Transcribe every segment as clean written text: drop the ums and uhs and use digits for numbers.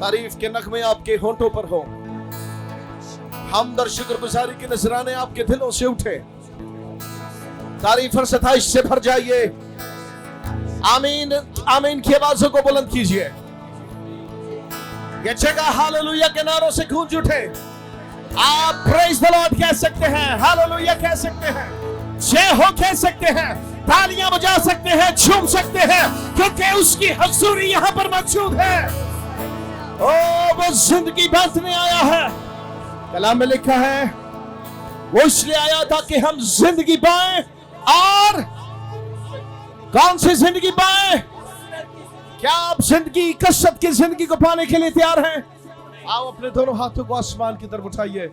तारीफ के नगमे आपके होंठों पर हो, हमद और शुक्रगुजारी के नजराने आपके दिलों से उठे। तारीफ और सताइश से भर जाइए। आमीन आमीन की आवाजों को बुलंद कीजिए। ये जगह हालेलुया के नारों से गूंज उठे। आप प्रेज द लॉर्ड कह सकते हैं, हालेलुया कह सकते हैं, जय हो कह सकते हैं, तालियां बजा सकते हैं, झूम सकते हैं, क्योंकि उसकी हजूरी यहां पर मौजूद है। ओ वो जिंदगी बांटने आया है। कलाम में लिखा है वो इसलिए आया था कि हम जिंदगी पाएं। और कौन सी जिंदगी पाएं? क्या आप जिंदगी, कसरत की जिंदगी को पाने के लिए तैयार हैं? आओ अपने दोनों हाथों को आसमान की तरफ उठाइए,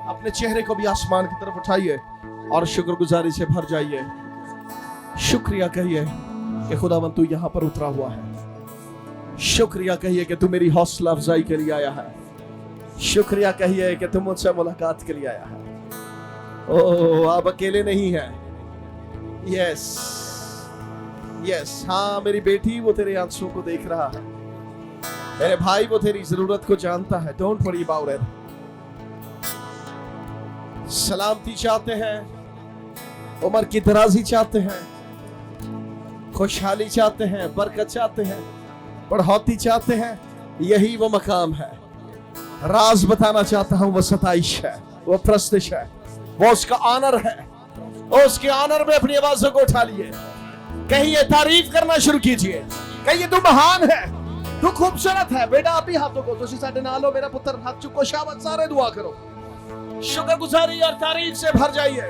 अपने चेहरे को भी आसमान की तरफ उठाइए और शुक्रगुजारी से भर जाइए। शुक्रिया कहिए कि खुदावन तू यहां पर उतरा हुआ है। शुक्रिया कहिए कि तू मेरी हौसला अफजाई के लिए आया है। शुक्रिया कहिए कि तुम मुझसे मुलाकात के लिए आया है। ओ आप अकेले नहीं हैं। यस यस, हाँ मेरी बेटी वो तेरे आंसुओं को देख रहा है। मेरे भाई वो तेरी जरूरत को जानता है। Don't worry about it. सलामती चाहते हैं, उम्र की दराजी चाहते हैं, खुशहाली चाहते हैं, बरकत चाहते हैं, बढ़ोतरी चाहते हैं। यही वो मकाम है। राज बताना चाहता हूं, वो सताइश है, वो प्रस्तिश है, वो उसका ऑनर है। और उसके ऑनर में अपनी आवाजों को उठा लिए। कहिए, तारीफ करना शुरू कीजिए। कहिए तू महान है, तू खूबसूरत है। बेटा आप ही हाथों को तुसी साडे नाल हो, मेरा पुत्र हाथ चुको, शाबाश, सारे दुआ करो। शुक्रगुजारी और तारीफ से भर जाइए।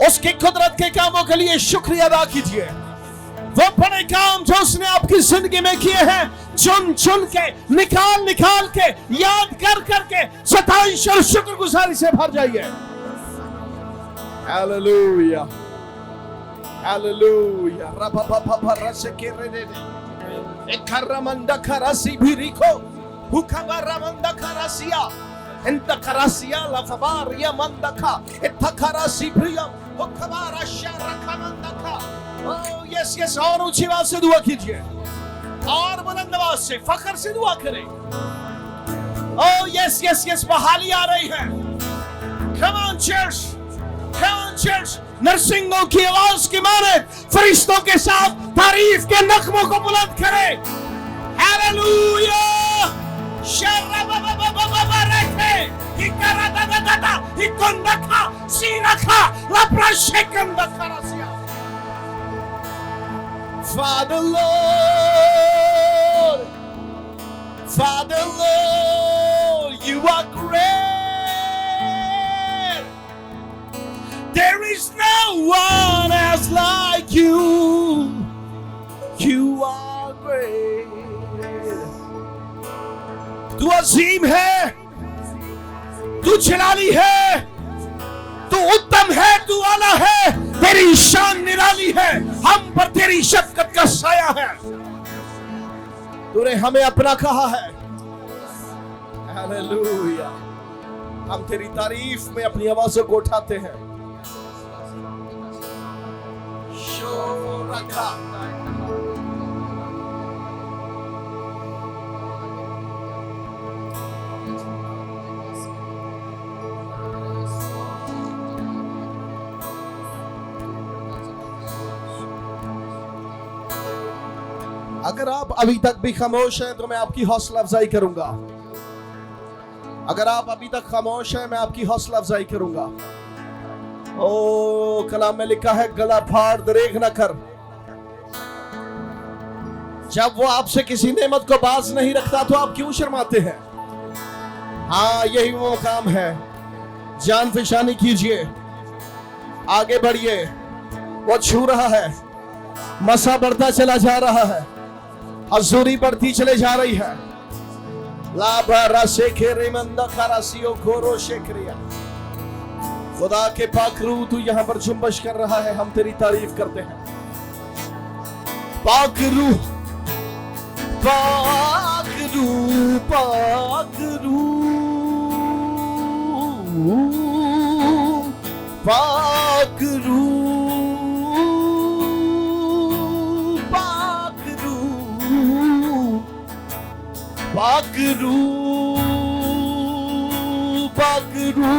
उसकी कुदरत के कामों के लिए शुक्रिया अदा कीजिए। वो बड़े काम जो उसने आपकी जिंदगी में किए हैं, चुन चुन के, निकाल निकाल के, याद कर करके सताइश और शुक्रगुजारी से भर जाइए। Hallelujah hallelujah. रबा रसे के रे एकरमंदा खरासी भिरिको हुखबरमंदा खरासिया इंता खरासिया लफबारिया मंदका इत्थखरासी प्रियम हुखबारा शरखमंदका। ओ यस यस, और ऊंची आवाज से दुआ कीजिए और बुलंद आवाज से फख्र से दुआ करें। ओ यस यस यस, बहाली आ रही है। Come on church, come on church. नरसिंहों की आवाज की माने फरिश्तों के साथ तारीफ के नगमों को बुलंद करें। हालेलुया। शर्रबबबबबब रखे इकरादादादा इकोंदका सीरखा लप्रशेकंदका रसिया। Father Lord, Father Lord, you are great. There is no one else like you. You are great. तू अजीम है, तू जलाली है, तू उत्तम है, तू आला है, तेरी शान निराली है, हम पर तेरी शफकत का साया है। तूने हमें अपना कहा है। हालेलुया। हम तेरी तारीफ में अपनी आवाजों को उठाते हैं। शोरका अगर आप अभी तक भी खामोश हैं तो मैं आपकी हौसला अफजाई करूंगा। अगर आप अभी तक खामोश हैं, मैं आपकी हौसला अफजाई करूंगा। ओ कलाम में लिखा है, गला फाड़ दरेग न कर। जब वो आपसे किसी नेमत को बाज नहीं रखता तो आप क्यों शर्माते हैं? हाँ, यही वो काम है। जान फिशानी कीजिए, आगे बढ़िए। वो छू रहा है, मसा बढ़ता चला जा रहा है, हजूरी बढ़ती चले जा रही है। लाभरा शेखेरे मंदा खरासियो खोरो शेखरिया। खुदा के पाक रूह तू यहाँ पर जुम्बश कर रहा है। हम तेरी तारीफ करते हैं। पाक रूह, पाक रूह, पाक रूह, पाक रूह, पाकरू पाकरू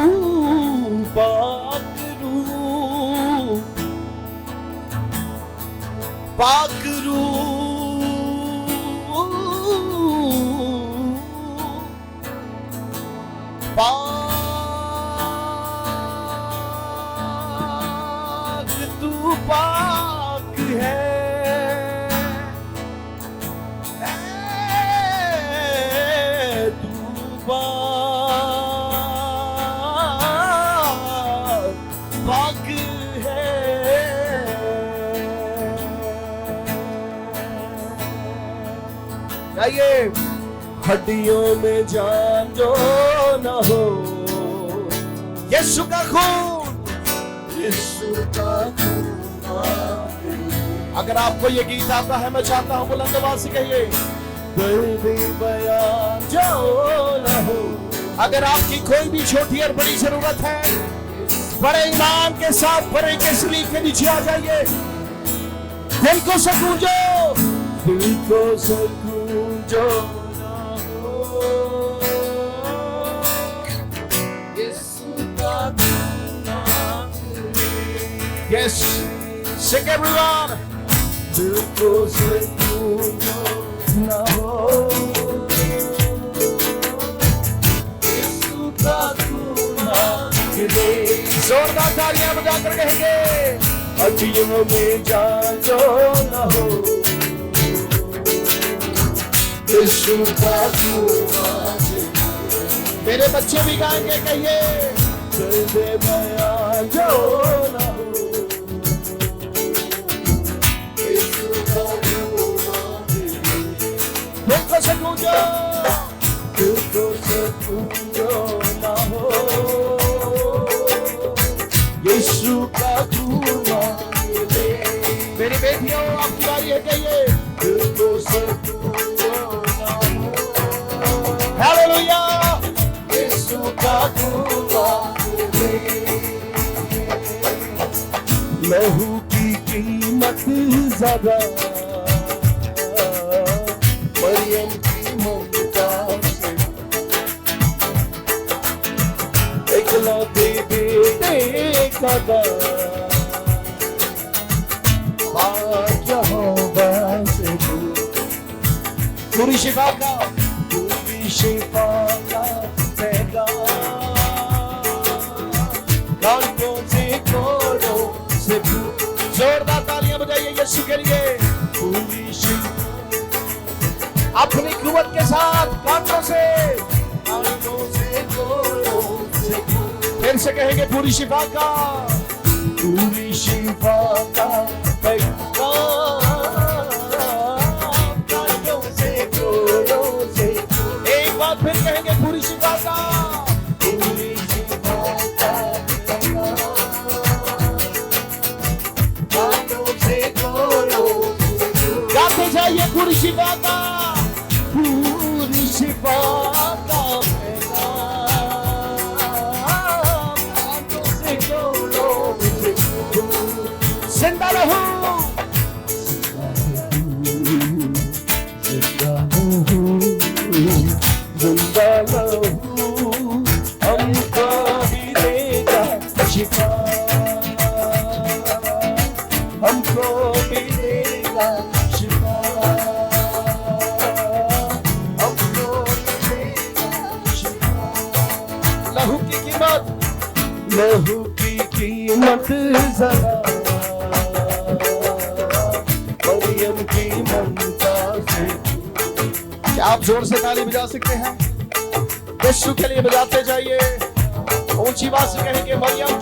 पाकरू पाकरू पाक तू पाक है तू पाक है। आइए, हड्डियों में जान जो न हो, यीशु का खून, यीशु का खून। अगर आपको ये गीत आता है, मैं चाहता हूं बुलंद आवाज से कहिए, दर्द बयां जो न हो। अगर आपकी कोई भी छोटी और बड़ी जरूरत है, बड़े ईमान के साथ बड़े के सलीब के नीचे आ जाइए। दिल को सुकून जो, दिल को सुकून जो Yes, sing everyone. दिल को सुकून जो ना हो, यीशु का खून गिरे। जोरदार तालियां बजाकर कहेंगे, हड्डियों में जान जो ना हो, यीशु का खून। मेरे बच्चे भी गाएंगे, कहिए, दर्द बयां जो ना हो, दिल को सुकून जो, दिल को सुकून जो ना हो, यीशु का खून गिरे। मेरी बेटियों, आपकी बारी है, कहिए, दिल को सुकून जो ना हो, हालेलुया, यीशु का खून गिरे। लहू की कीमत ज्यादा, मरियम की ममता से, इकलौते बेटे का दान, यहोवा से पूरी शिफा का, पूरी शिफा का पैगाम, कांटों से कोड़ों से। जोरदार तालियां बजाइए यीशु के लिए। पूरी शिफा अपनी कुव्वत के साथ, कांटों से कोड़ों से। फिर से कहेंगे, पूरी शिफा का, पूरी शिफा का पैगाम, कांटों से कोड़ों से। एक बार फिर कहेंगे, पूरी शिफा का, पूरी शिफा का पैगाम, कांटों से कोड़ों से। गाते जाइए, पूरी शिफा का, पूरी शिफा का पैगाम, कांटों से कोड़ों से। जिंदा रहो, जिंदा रहो, जिंदा रहो, हमको भी देगा शिफा, हमको भी देगा शिफा, हमको भी देगा शिफा। लहू की कीमत, लहू की कीमत जरा, मरियम की ममता से। क्या आप जोर से ताली बजा सकते हैं? यीशु के लिए बजाते जाइए, ऊंची आवाज से कहेंगे, मरियम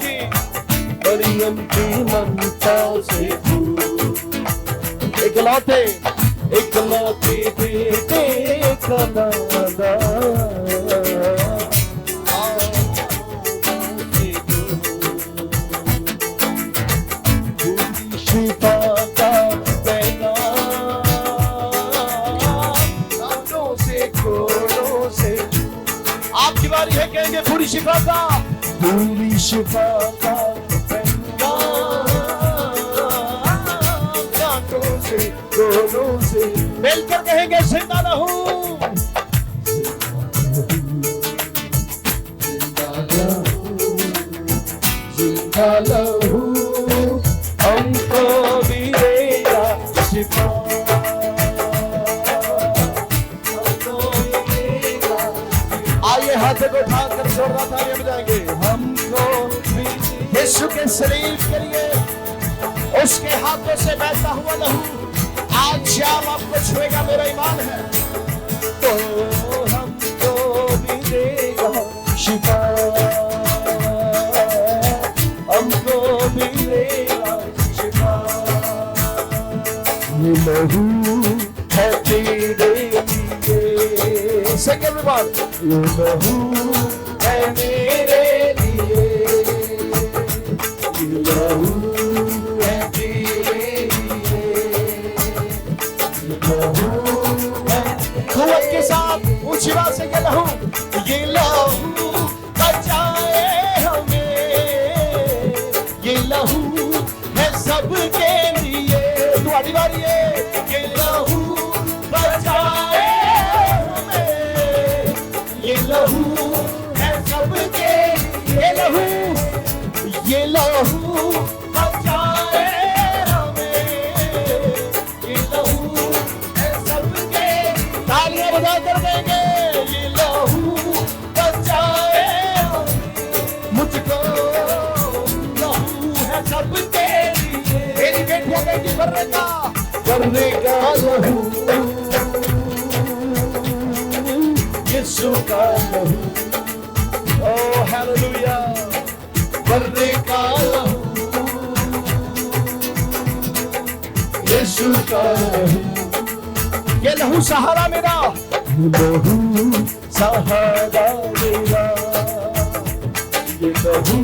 की ममता से, इकलौते इकलौते बेटे का दादा, शिफा का पैगाम, से कोड़ों से। आपकी बारी है, कहेंगे, पूरी शिफा का, पूरी शिफा का पैगाम, से कोड़ों से। मिलकर कहेंगे, जिंदा रहूं, का लहू हमको भी देगा शिफा, हमको भी देगा। आइए हाथ को उठाकर जोरदार तालियां बजाएंगे। हमको भी यीशु के शरीर के लिए उसके हाथों से बहता हुआ लहू आज शाम आपको छुएगा, मेरा ईमान है। तो हमको भी देगा शिफा, हमको भी देगा शिफा। ये लहू है तेरे लिए, संग एवरीवन, ये लहू है मेरे लिए, ये लहू है तेरे लिए, ये लहू है। कुव्वत के साथ ऊंची आवाज से ये लहू बचाए हमें, ये लहू है सबके लिए। तुम्हारी बारी है। ये लहू बचाए हमें, ये लहू है सबके लिए। ये लहू बचाए हमें, ये लहू है सबके। तालियां बजा कर देंगे। ये लहू बचाए मुझको, लहू है सबके लिए। मेरी बेटियां बेटी करने का लहू, यीशु का लहू, ओ हालेलुया, करने का लहू, यीशु का लहू। ये लहू सहारा मेरा, लहू सहारा मेरा, ये लहू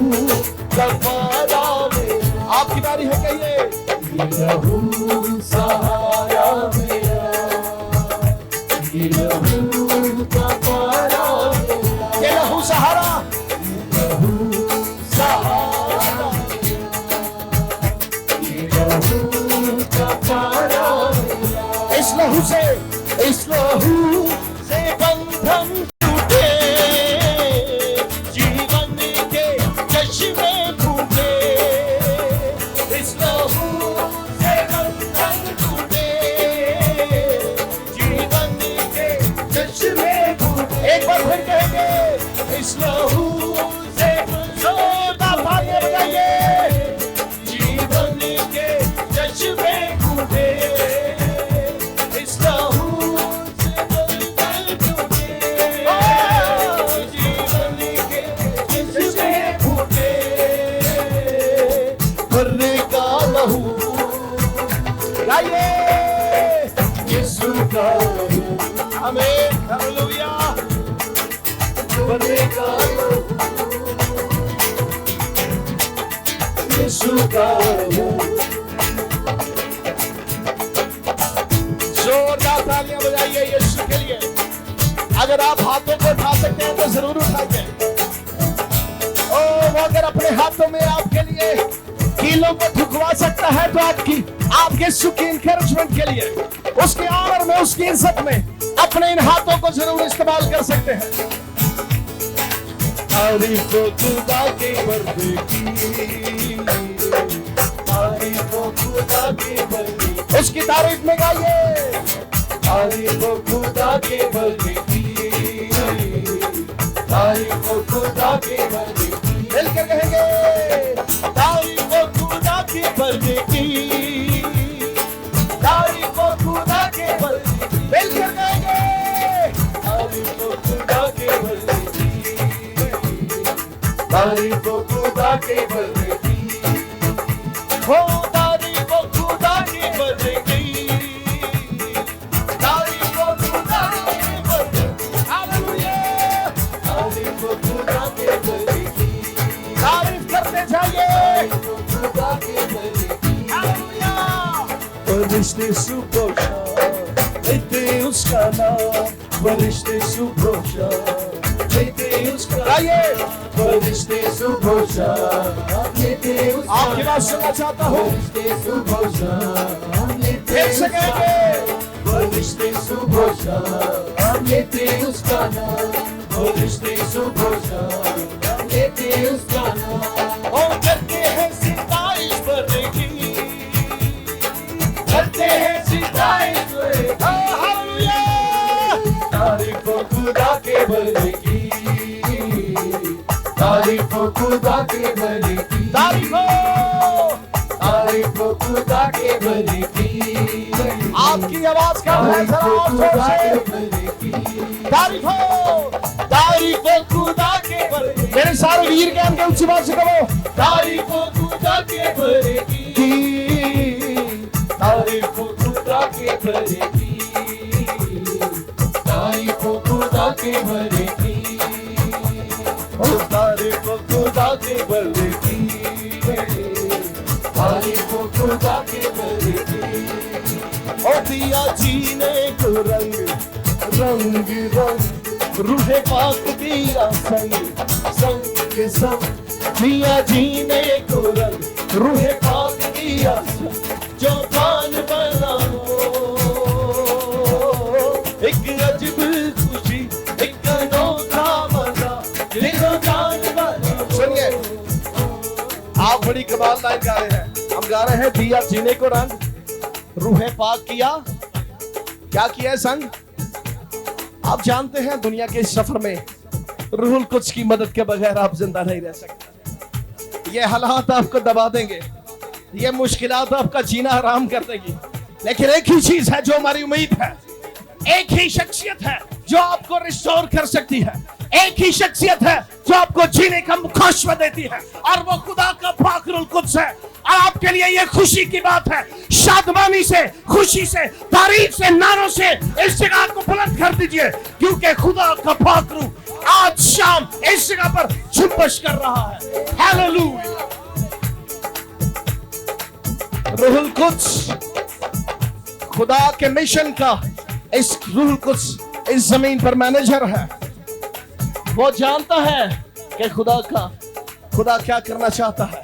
कफारा मेरा। आपकी बारी है, कहिए। ये लहू सहारा मेरा, ये लहू कफारा मेरा, ये लहू सहारा, ये लहू सहारा, ये लहू कफारा। इस लहू से बंधन टूटे, जीवन के चश्मे फूटे। इस लहू से बंधन टूटे, जीवन के चश्मे फूटे। एक बार फिर कहेंगे। इस लहू से जोरदार तालियां बजाइए। जीवन के चश्मे फूटे, यीशु का लहू, आमीन, हालेलुया। बनेगा यीशु का लहू। जोरदार तालियां बजाइए यीशु के लिए। अगर आप हाथों को उठा सकते हैं तो जरूर उठाइए। ओ वो अगर अपने हाथों में आपके लिए कीलों को ठुकवा सकता है तो आप यीशु की इंकरेजमेंट के लिए, उसके ऑनर में, उसकी इज्जत में अपने इन हाथों को जरूर इस्तेमाल कर सकते हैं। तारीफ खुदा के बंदे की, तारीफ खुदा के बंदे, उसकी तारीफ में गाइए। तारीफ खुदा के बंदे की, तारीफ खुदा के बंदे की, मिलकर कहेंगे। तारीफ खुदा के बंदे की, तारीफ खुदा के बंदे की, मिलकर कहेंगे। तारीफ खुदा के बंदे की, तारीफ खुदा के बंदे की, हो तारीफ खुदा के बंदे की, तारीफ खुदा के बंदे की, हालेलुया। तारीफ खुदा के बंदे की, तारीफ करते जाइए खुदा के बंदे की, हालेलुया। फरिश्ते सुबह लेते उसका नाम, फरिश्ते सुबह लेते उसका, आइए। फरिश्ते सुबह लेते उसका, आपकी बात सुनना चाहता हूँ। फरिश्ते सुबह लेते उसका, फरिश्ते सुबह लेते उसका नाम, फरिश्ते सुबह लेते उसका नाम। ओ करते हो खुदा के भले की, तारीफ हो, तारीफ हो खुदा के भले की, आपकी आवाज का तारीफ फैसला हो और जोर खुदा के से भले की, तारीफ हो, तारीफ हो खुदा के भले की। मेरे सारे वीर ज्ञान के ऊंची आवाज से कहो, तारीफ हो खुदा के भले की, तारीफ हो खुदा के भले की, तारीफ हो खुदा के भले की, तारीफ हो खुदा के भले की, तारीफ हो खुदा के भले की। और दिया जीने को रंग रंग रंग, रूहे पाक दिया संग संग के संग, दिया जीने को रंग, रूहे पाक दिया संग, जो पान बना एक अजब खुशी, एक अनोखा मजा, दिलो जान बना। सुनिए, आप बड़ी कमाल लाइन गा रहे हैं। हम गा रहे हैं दिया जीने को रंग, रूहे पाक किया, क्या किया है संग? आप जानते हैं दुनिया के इस सफर में रूहुल कुद्स की मदद के बगैर आप जिंदा नहीं रह सकते। ये हालात आपको दबा देंगे, ये मुश्किलात आपका जीना हराम कर देगी, लेकिन एक ही चीज है जो हमारी उम्मीद है, एक ही शख्सियत है जो आपको रिस्टोर कर सकती है, एक ही शख्सियत है जो आपको जीने का मुखाशवा देती है, और वो खुदा का पाक रूहुल कुद्स है। और आपके लिए ये खुशी की बात है, शादमानी से, खुशी से, तारीफ से, नारों से इस जगह को बुलंद कर दीजिए, क्योंकि खुदा का पाक रूह आज शाम इस जगह पर जुम्बश कर रहा है। हालेलुया। रूहुल कुद्स खुदा के मिशन का, इस रूहुल कुद्स इस जमीन पर मैनेजर है। वो जानता है कि खुदा क्या करना चाहता है,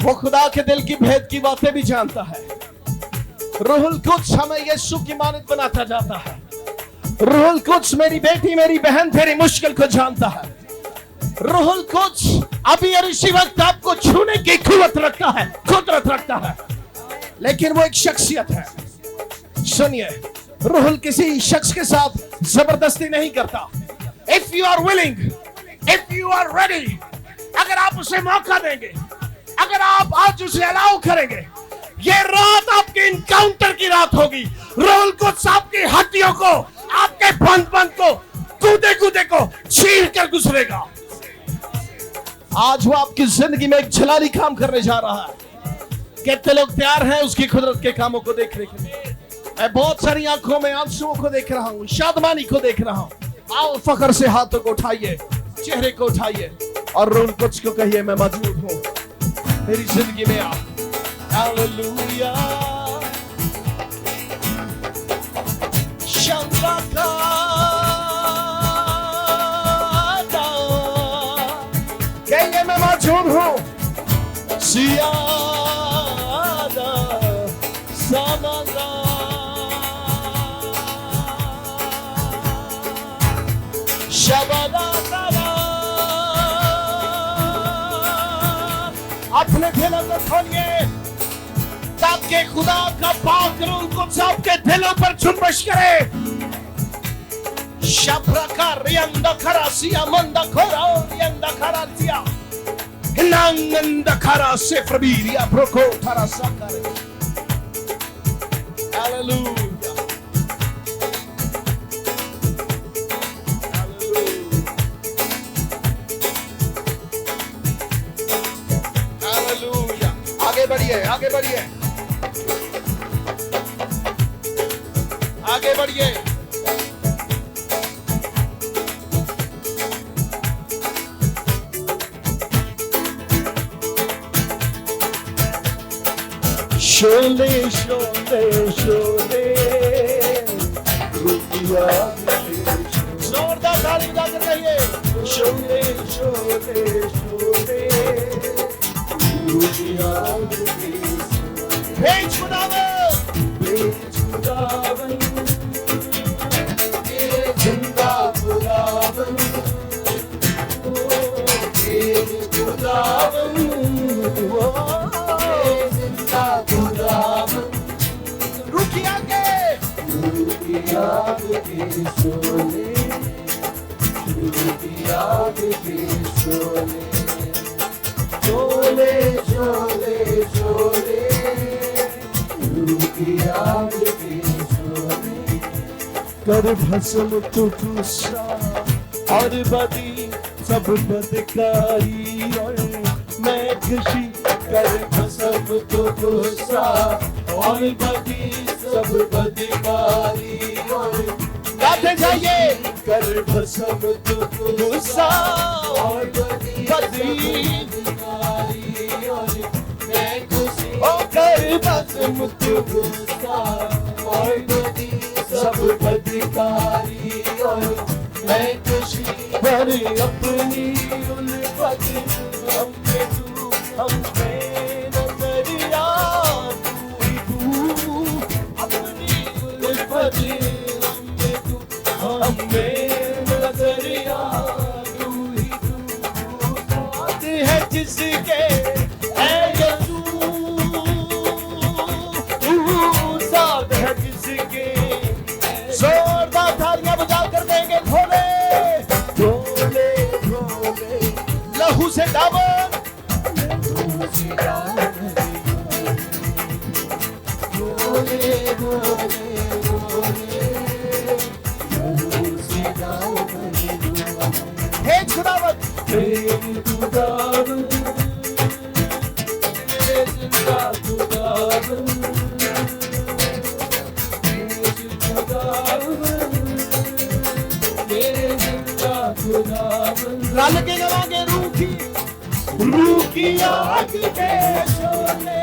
वो खुदा के दिल की भेद की बातें भी जानता है। रूहुल कुद्स हमें यीशु की मानद बनाता जाता है। रूहुल कुद्स मेरी बेटी, मेरी बहन, तेरी मुश्किल को जानता है। रूहुल कुद्स अभी और इसी वक्त आपको छूने की कुदरत रखता है, लेकिन वो एक शख्सियत है। सुनिए, रूहुल किसी शख्स के साथ जबरदस्ती नहीं करता। If you are willing, if you are ready, अगर आप उसे मौका देंगे, अगर आप आज उसे अलाउ करेंगे, ये रात आपके इनकाउंटर की रात होगी। रूहुल कुद्स आपकी हड्डियों को, आपके बंद को, कूदे को चीर कर गुजरेगा। आज वो आपकी जिंदगी में एक जलाली काम करने जा रहा है। कितने लोग तैयार हैं उसकी कुदरत के कामों को देखने के लिए? मैं बहुत सारी आंखों में आंसुओं को देख रहा हूँ, शादमानी को देख रहा हूँ। आओ फख्र से हाथों को उठाइए, चेहरे को उठाइए और रूहुल कुद्स को कहिए, मैं मौजूद हूँ, मेरी जिंदगी में आ। हालेलुया। कहिए, मैं मौजूद हूँ। सियादा समादा अपने दिलों को खोलिए ताकि खुदा का पाक रूह कुद्स आपके दिलों पर जुम्बश करे। शब्रका रियंदा खरासिया मंदा खोरा रियंदा खरासिया नंदा खरा से प्रबीरिया प्रोको थरासा करे। हालेलुया। आगे बढ़िए, आगे बढ़िए, आगे बढ़िए। शोले शोले शोले रुकिया, जोरदार ताली बजाकर कहिए, शोले शोले शोले रुकिया। भेज खुदावन, ये जिंदा खुदावन, भेज खुदावन, जिंदा खुदावन, रुकिया के सोने, रुकिया के सोने। शोले शोले शोले रूह की आग के शोले कर भस्म तू गुस्सा और बदी सब बदकारी और मैं खुशी कर भस्म तो गुस्सा और बदी सब बदकारी और गाते जाइए कर भस्म तो गुस्सा और बदी बदकारी और मैं खुशी ओ कर भस्म तो गुस्सा और बदी सब बदकारी और मैं खुशी पर अपनी उल्फत हम में तू हम में नजरिया तू ही तू अपनी उल्फत हम में तू हम में नजरिया तू ही तू बात है जिसके है तू साथ है जिसके जोरदार तालियां बजा कर देंगे भोले भोले भोले लहू से दामन भोले भोले हे खुदावंद प्रेम खुदावन मेरे जिंदा खुदावन मेरे जिंदा खुदावन रल के गवाएंगे रूह की आग के शोले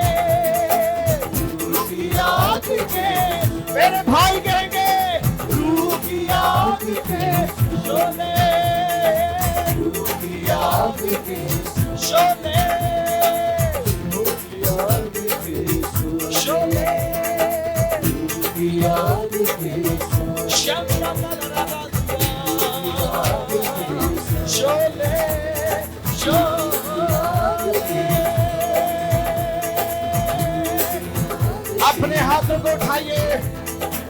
रूह की आग के मेरे भाई कहेंगे रूह की आग के शोले रूह की आग के शोले रूह की आग के शोले की आग के शोले अपने हाथों को उठाइए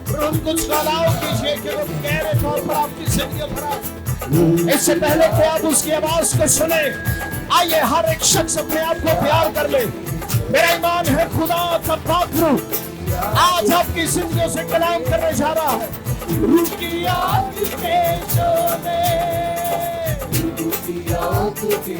और उनको छलाओ कीजिए कि वो गहरे तौर पर आपकी जिंदगी भरा। इससे पहले कि आप उसकी आवाज को सुने, आइए हर एक शख्स अपने आप को प्यार कर ले। मेरा ईमान है खुदा का पाक रूह आज आपकी जिंदगी से कलाम करने जा रहा है। रूह की आग के शोले रूह की आग के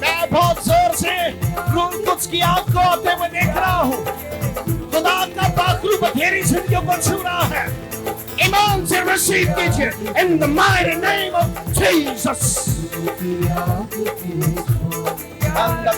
मैं बहुत जोर से रूह कुछ की आग को आते हुए देख रहा हूँ। खुदा का पाखरू बथेरी जिंदगियों को छू रहा है। ईमान से रिसीव कीजिए in the mighty name of Jesus। अंदर